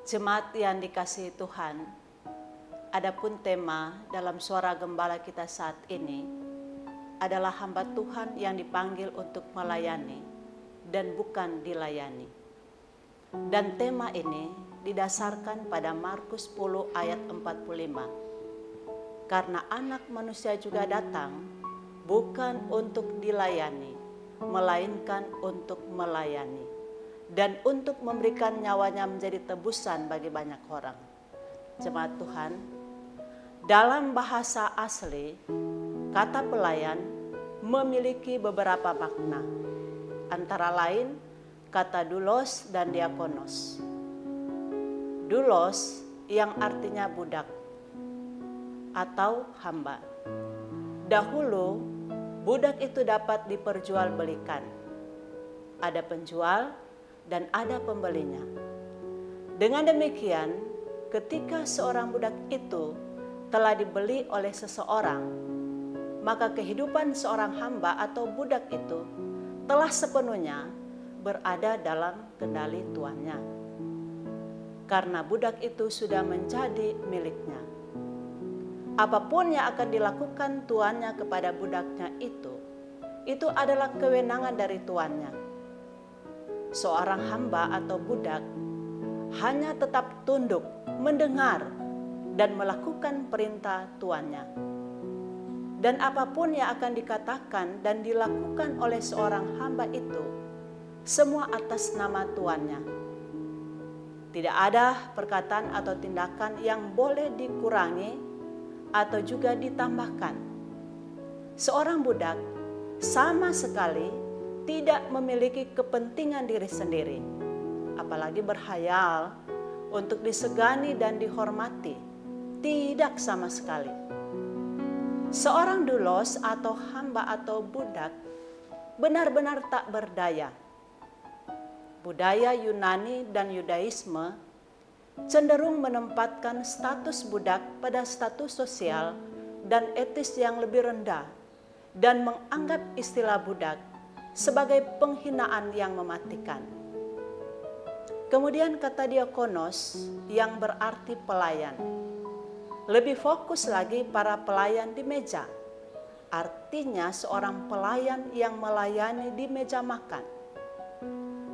Jemaat yang dikasihi Tuhan, adapun tema dalam suara gembala kita saat ini adalah hamba Tuhan yang dipanggil untuk melayani dan bukan dilayani. Dan tema ini didasarkan pada Markus 10 ayat 45. Karena anak manusia juga datang bukan untuk dilayani, melainkan untuk melayani, dan untuk memberikan nyawanya menjadi tebusan bagi banyak orang. Jemaat Tuhan, dalam bahasa asli, kata pelayan memiliki beberapa makna, antara lain kata doulos dan diakonos. Doulos yang artinya budak atau hamba. Dahulu, budak itu dapat diperjualbelikan. Ada penjual dan ada pembelinya. Dengan demikian, ketika seorang budak itu telah dibeli oleh seseorang, maka kehidupan seorang hamba atau budak itu telah sepenuhnya berada dalam kendali tuannya. Karena budak itu sudah menjadi miliknya. Apapun yang akan dilakukan tuannya kepada budaknya itu adalah kewenangan dari tuannya. Seorang hamba atau budak hanya tetap tunduk, mendengar, dan melakukan perintah tuannya. Dan apapun yang akan dikatakan dan dilakukan oleh seorang hamba itu, semua atas nama tuannya. Tidak ada perkataan atau tindakan yang boleh dikurangi atau juga ditambahkan. Seorang budak sama sekali tidak memiliki kepentingan diri sendiri, apalagi berhayal untuk disegani dan dihormati. Tidak sama sekali. Seorang doulos atau hamba atau budak benar-benar tak berdaya. Budaya Yunani dan Yudaisme cenderung menempatkan status budak pada status sosial dan etis yang lebih rendah dan menganggap istilah budak sebagai penghinaan yang mematikan. Kemudian kata diakonos yang berarti pelayan. Lebih fokus lagi para pelayan di meja. Artinya seorang pelayan yang melayani di meja makan.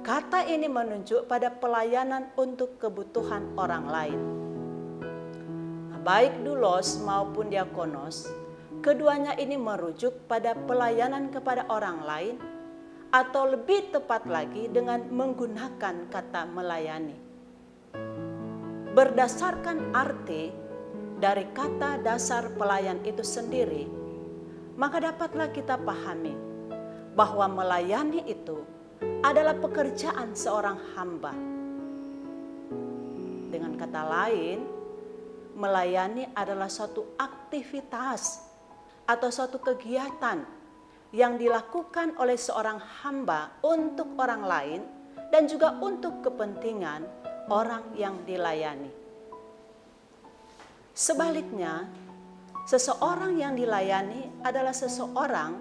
Kata ini menunjuk pada pelayanan untuk kebutuhan orang lain. Baik doulos maupun diakonos, keduanya ini merujuk pada pelayanan kepada orang lain, atau lebih tepat lagi dengan menggunakan kata melayani. Berdasarkan arti dari kata dasar pelayan itu sendiri, maka dapatlah kita pahami bahwa melayani itu adalah pekerjaan seorang hamba. Dengan kata lain, melayani adalah suatu aktivitas atau suatu kegiatan yang dilakukan oleh seorang hamba untuk orang lain dan juga untuk kepentingan orang yang dilayani. Sebaliknya, seseorang yang dilayani adalah seseorang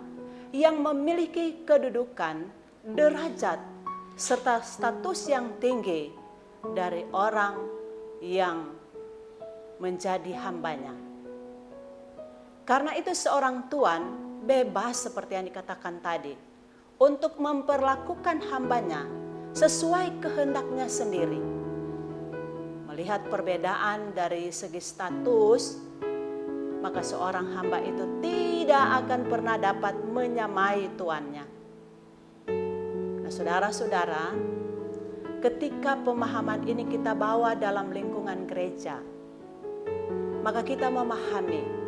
yang memiliki kedudukan, derajat, serta status yang tinggi dari orang yang menjadi hambanya. Karena itu seorang tuan bebas seperti yang dikatakan tadi untuk memperlakukan hambanya sesuai kehendaknya sendiri. Melihat perbedaan dari segi status, maka seorang hamba itu tidak akan pernah dapat menyamai tuannya. Nah, saudara-saudara, ketika pemahaman ini kita bawa dalam lingkungan gereja, maka kita memahami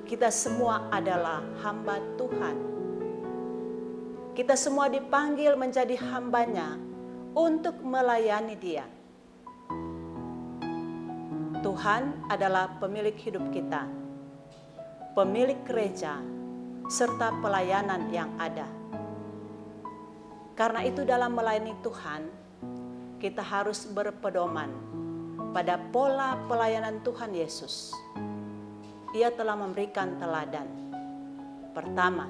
kita semua adalah hamba Tuhan. Kita semua dipanggil menjadi hambanya untuk melayani Dia. Tuhan adalah pemilik hidup kita, pemilik gereja, serta pelayanan yang ada. Karena itu dalam melayani Tuhan, kita harus berpedoman pada pola pelayanan Tuhan Yesus. Ia telah memberikan teladan. Pertama,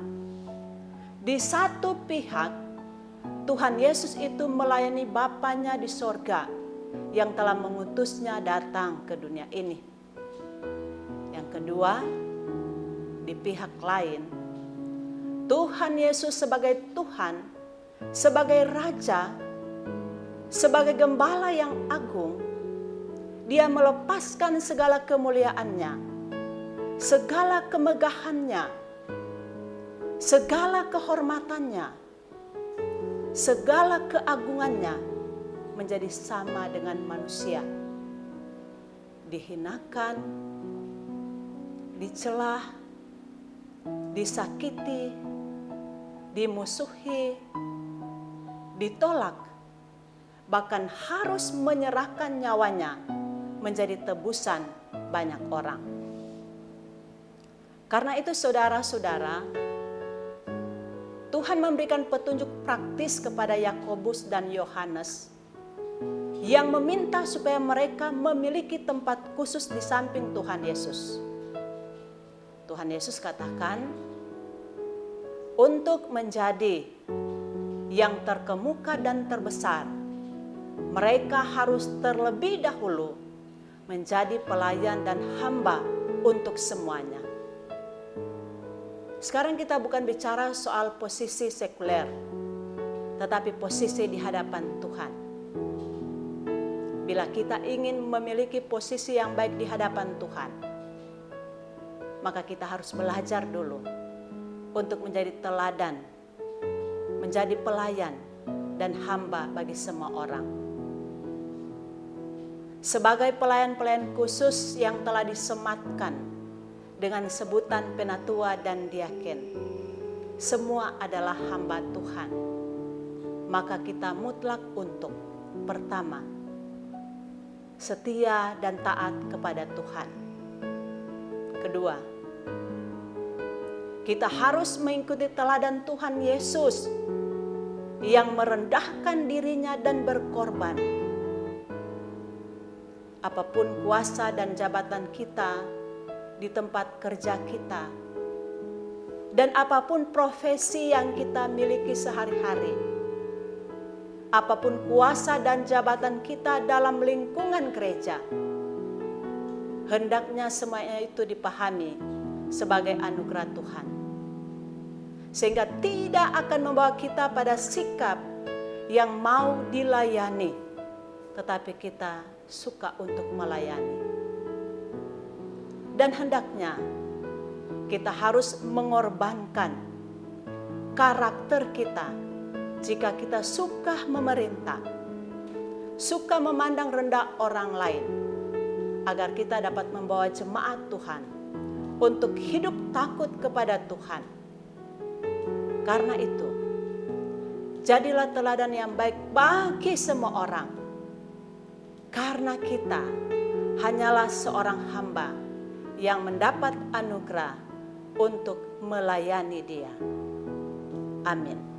di satu pihak Tuhan Yesus itu melayani Bapanya di sorga yang telah mengutusnya datang ke dunia ini. Yang kedua, di pihak lain, Tuhan Yesus sebagai Tuhan, sebagai Raja, sebagai Gembala yang agung, Dia melepaskan segala kemuliaannya, segala kemegahannya, segala kehormatannya, segala keagungannya menjadi sama dengan manusia. Dihinakan, dicelah, disakiti, dimusuhi, ditolak, bahkan harus menyerahkan nyawanya menjadi tebusan banyak orang. Karena itu saudara-saudara, Tuhan memberikan petunjuk praktis kepada Yakobus dan Yohanes yang meminta supaya mereka memiliki tempat khusus di samping Tuhan Yesus. Tuhan Yesus katakan, untuk menjadi yang terkemuka dan terbesar, mereka harus terlebih dahulu menjadi pelayan dan hamba untuk semuanya. Sekarang kita bukan bicara soal posisi sekuler, tetapi posisi di hadapan Tuhan. Bila kita ingin memiliki posisi yang baik di hadapan Tuhan, maka kita harus belajar dulu untuk menjadi teladan, menjadi pelayan dan hamba bagi semua orang. Sebagai pelayan-pelayan khusus yang telah disematkan dengan sebutan penatua dan diaken, semua adalah hamba Tuhan. Maka kita mutlak untuk pertama, setia dan taat kepada Tuhan. Kedua, kita harus mengikuti teladan Tuhan Yesus yang merendahkan dirinya dan berkorban. Apapun kuasa dan jabatan kita di tempat kerja kita, dan apapun profesi yang kita miliki sehari-hari, apapun kuasa dan jabatan kita dalam lingkungan gereja, hendaknya semuanya itu dipahami sebagai anugerah Tuhan. Sehingga tidak akan membawa kita pada sikap yang mau dilayani, tetapi kita suka untuk melayani. Dan hendaknya kita harus mengorbankan karakter kita jika kita suka memerintah, suka memandang rendah orang lain, agar kita dapat membawa jemaat Tuhan untuk hidup takut kepada Tuhan. Karena itu, jadilah teladan yang baik bagi semua orang, karena kita hanyalah seorang hamba yang mendapat anugerah untuk melayani Dia. Amin.